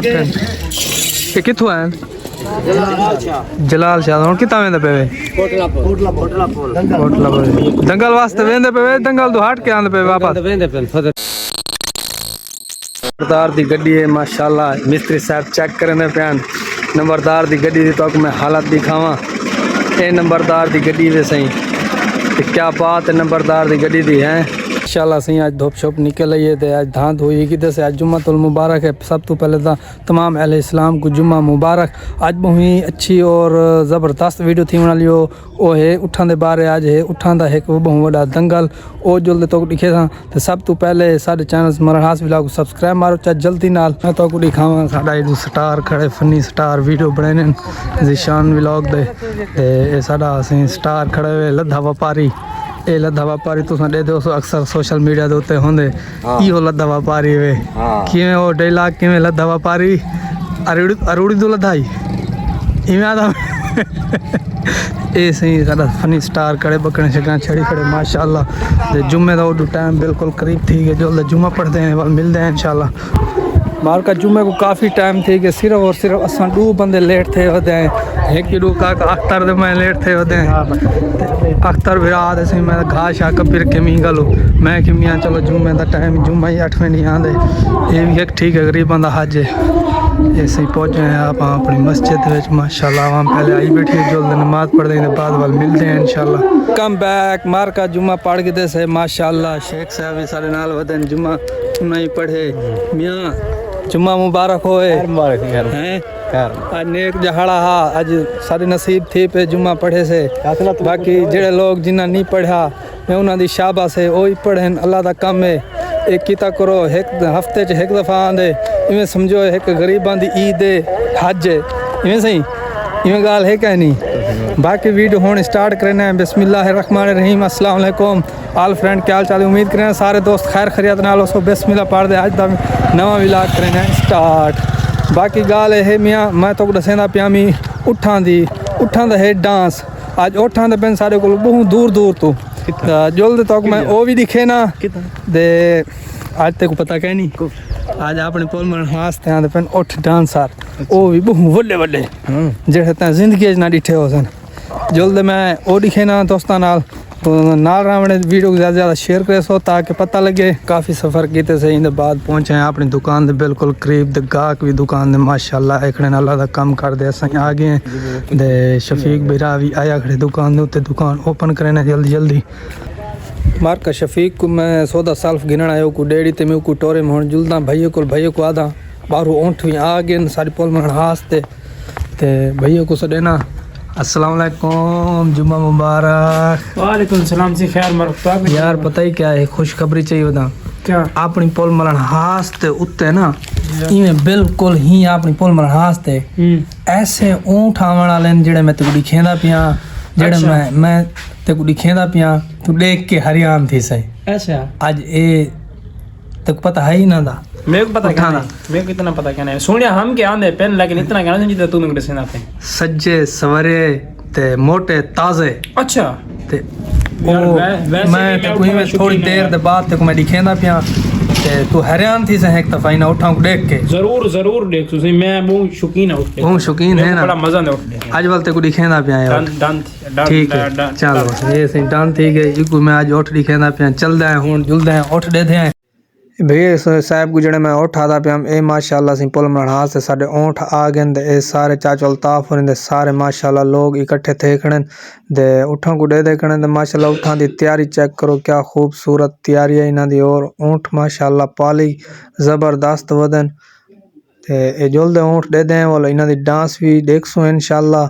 ये कित्थों आए जलाल शाह कितना वेंदे पे कोटला दंगल वास्ते वेंदे पे दंगल तो हट के आंदे पे वापस नंबरदार दी गड्डी है माशाल्लाह मिस्त्री साहब चेक करने पैन नंबरदार दी गड्डी दी तो मैं हालत दिखावा ए नंबरदार दी गड्डी वे सही क्या बात है नंबरदार दी गड्डी दी है माशाल्लाह सही आज धूप शोप निकल आई है तो आज धांत हुई किधर से आज जुम्मतुल मुबारक है सब तो पहले तो तमाम अहले इस्लाम को जुम्मा मुबारक आज बहुत अच्छी और ज़बरदस्त वीडियो थी बना लियो वो है उठान दे बारे आज है उठान दा है बहुत बड़ा दंगल वो जुल्दे तो दिखे था तो सब तो पहले साढ़े चैनल मरहास विलाग को सब्सक्राइब मारो चाहे जल्दी नाल मैं तो दिखावा साडा इधर स्टार खड़े फनी स्टार वीडियो बनाने जिशान विलाग दे साडा असीं स्टार खड़े हुए लद्दा व्यापारी ए लद्दा व्यापारी तुसां ॾेदो अक्सर सोशल मीडिया दे उत्ते होंदे इहो लद्दा व्यापारी वे किवें ओ डायलॉग किवें लद्दा व्यापारी अरूड़ी तो लद्दाई इवें आदा ए सही साडा फनी स्टार खड़े बकने शगना छड़ी खड़े माशाल्लाह ते जुम्मे दा ओडू टाइम बिल्कुल करीब थी गए जो जुम्मा पढ़ते हैं वल मिलते हैं इंशाल्लाह मार का जुम्मे को काफ़ी टाइम थी कि सिर्फ और सिर्फ असां दो बंदे लेट थे होते हैं एक दो का अख्तर दे मैं लेट थे होते हैं अख्तर विराद से मैं घास शा कपिर के मी गलो मैं कि मियाँ चलो जुम्मे का टाइम जुम्मा ही 8 नहीं आते ये भी एक ठीक है गरीब बंदा हज है ऐसे ही पहुँचे हैं आप अपनी मस्जिद माशाल्लाह वहाँ पहले आई बैठी है जो नमाज पढ़ देंगे बाद वाल मिलते हैं इंशाल्लाह कम बैक मार का जुम्मा पढ़ के दे माशाल्लाह शेख साहब सारे नाल वदन जुम्मा नहीं पढ़े मियाँ जुम्मा मुबारक होए आज नेक जहाड़ा हा आज सारे नसीब थी पे जुम्मा पढ़े से बाकी जेड़े लोग जिन्ना नहीं पढ़ा मैं उन्होंने शाबाश है वो ही पढ़न अल्लाह का कम है एक किता करो एक हफ्ते च एक दफ़ा आंदे इवें समझो एक गरीबां दी ईद हज इवें सही इवें गाल है क्या नहीं बाकी वीडियो हुण स्टार्ट करना है बिस्मिल्लाहिर्रहमानिर्रहीम अस्सलाम वालेकुम आल फ्रेंड क्या हाल चाल उम्मीद करें सारे दोस्त खैर खैरियत नाल उसको बिस्मिल्लाह पढ़ दे आज तक नवा विलाग करना है स्टार्ट बाकी गाल है मियाँ मैं तो दसेंदा पिया मी उठां दा है डांस आज उठां दे पेन सारे को बहुत दूर दूर तो जुल्द तक मैं वो भी दिखे ना दे आज तेको पता क्या नहीं आज अपने पोल मन हास थे आंदे पेन उठ डांसर वो भी बहुत वड्डे वड्डे जेड़े ता जिंदगी ना डिठे हो सन जुल्द मैं वो दिखे ना दोस्तां नाल तो नाल रावणे वीडियो को ज़्यादा शेयर करे सो ताकि पता लगे काफ़ी सफ़र किते से इंदे बाद पहुँचे हैं अपनी दुकान दे बिल्कुल करीब दे गाहक भी दुकान दे माशाल्लाह एक अल्लाह दा कम कर दे असां आ गए हैं दे शफीक बिरा भी आया खड़े दुकान दे उत्ते दुकान ओपन करना जल्दी जल्दी मार का शफीक को मैं सौदा साल्फ गिनण आयो को डेढ़ी ते मैं को टोरे में हुण जुलदा भैया को आधा बाहरों ऊँट भी आ गए सारी पोल में हास ते भैया को सॾे ना अस्सलाम वालेकुम जुम्मा मुबारक वालेकुम सलाम जी खैर मरहबा यार पता ही क्या है खुशखबरी चाहिए बता क्या अपनी पोल मरण हास ते उत्ते ना इवें बिल्कुल ही अपनी पोल मरण हास ते ऐसे ऊँट आवन वाले जेड़े मैं तेको दिखेंदा पिया जेड़े मैं तेको दिखेंदा पिया तू देख के हरियाण थी सही अच्छा आज ए तेको पता है ही ना दा मेरे को पता क्या नहीं मेरे को इतना पता क्या नहीं सुनिया हम क्या आंदे पेन लेकिन इतना क्या नहीं जितना तू मेरे को दसना पे सज्जे सवरे ते मोटे ताजे अच्छा ते मैं तेको इवें थोड़ी देर दे बाद तेको मैं दिखेंदा पिया ते तू हैरान थी से एक दफा ना उठाऊं देख के जरूर देख तुसी मैं बहुत शौकीन हूं उसके बहुत शौकीन है ना बड़ा मजा ने उठ आज वाल तेको दिखेंदा पिया यार डन ठीक है चलो ये सही डन ठीक है इको मैं आज उठ दिखेंदा पिया चलदे हैं हुन जुलदे हैं उठ देते हैं भैया साहब को जड़े मैं ऊँट आता पिया ए माशाल्लाह सी पुल मढ़ा से साढ़े ऊँट आ गए दे सारे चाचो अल्ताफ होने सारे माशाल्लाह लोग इकट्ठे थे खड़े दे उठों को दे खड़े दे माशाल्लाह उठां दी तैयारी चेक करो क्या खूबसूरत तैयारी है इन्हां दी और ऊँट माशाल्लाह पाली ज़बरदस्त वदन ते ए जुलदे ऊँट दे दें वाला इन्हां दी डांस भी देखसो इंशाल्लाह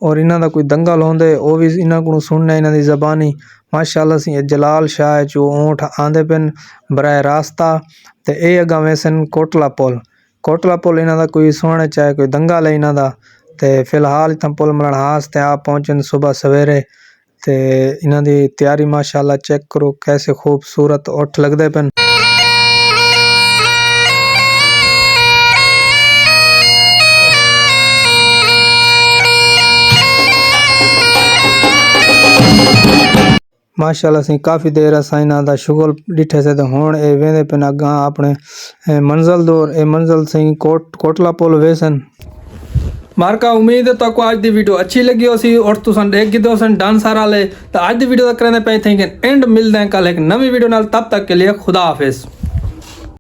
और इन्हां दा कोई दंगल होंदे वो भी इन्हां को सुनना इन्हां दी ज़बानी माशाल्लाह सी जलाल शाह जो ऊँट आंदे पेन बराह रास्ता ते ए अगा वैसन कोटला पुल इन्हां दा कोई सुनने चाहे कोई दंगल है इन्हां दा ते फिलहाल इतना पुल मरण हास ते आप पहुँचन सुबह सवेरे ते इन्हां दी तैयारी माशाल्लाह चेक करो कैसे खूबसूरत उठ लगदे पेन माशाल्लाह सी काफ़ी देर असां इन्हां दा शुगल डिठे से ते हुण ए वेंदे पिन अगां अपने मंजिल दूर ए मंजिल सी कोटला पुल वेसन। मार्का उम्मीद है तो आज दी वीडियो अच्छी लगी हो सी और तुसां देख गिदो सन डन सारा ले तो आज दी वीडियो तक करने पे थैंक एंड मिलदे हैं कल एक नवी वीडियो नाल, तब तक के लिए खुदा हाफिज।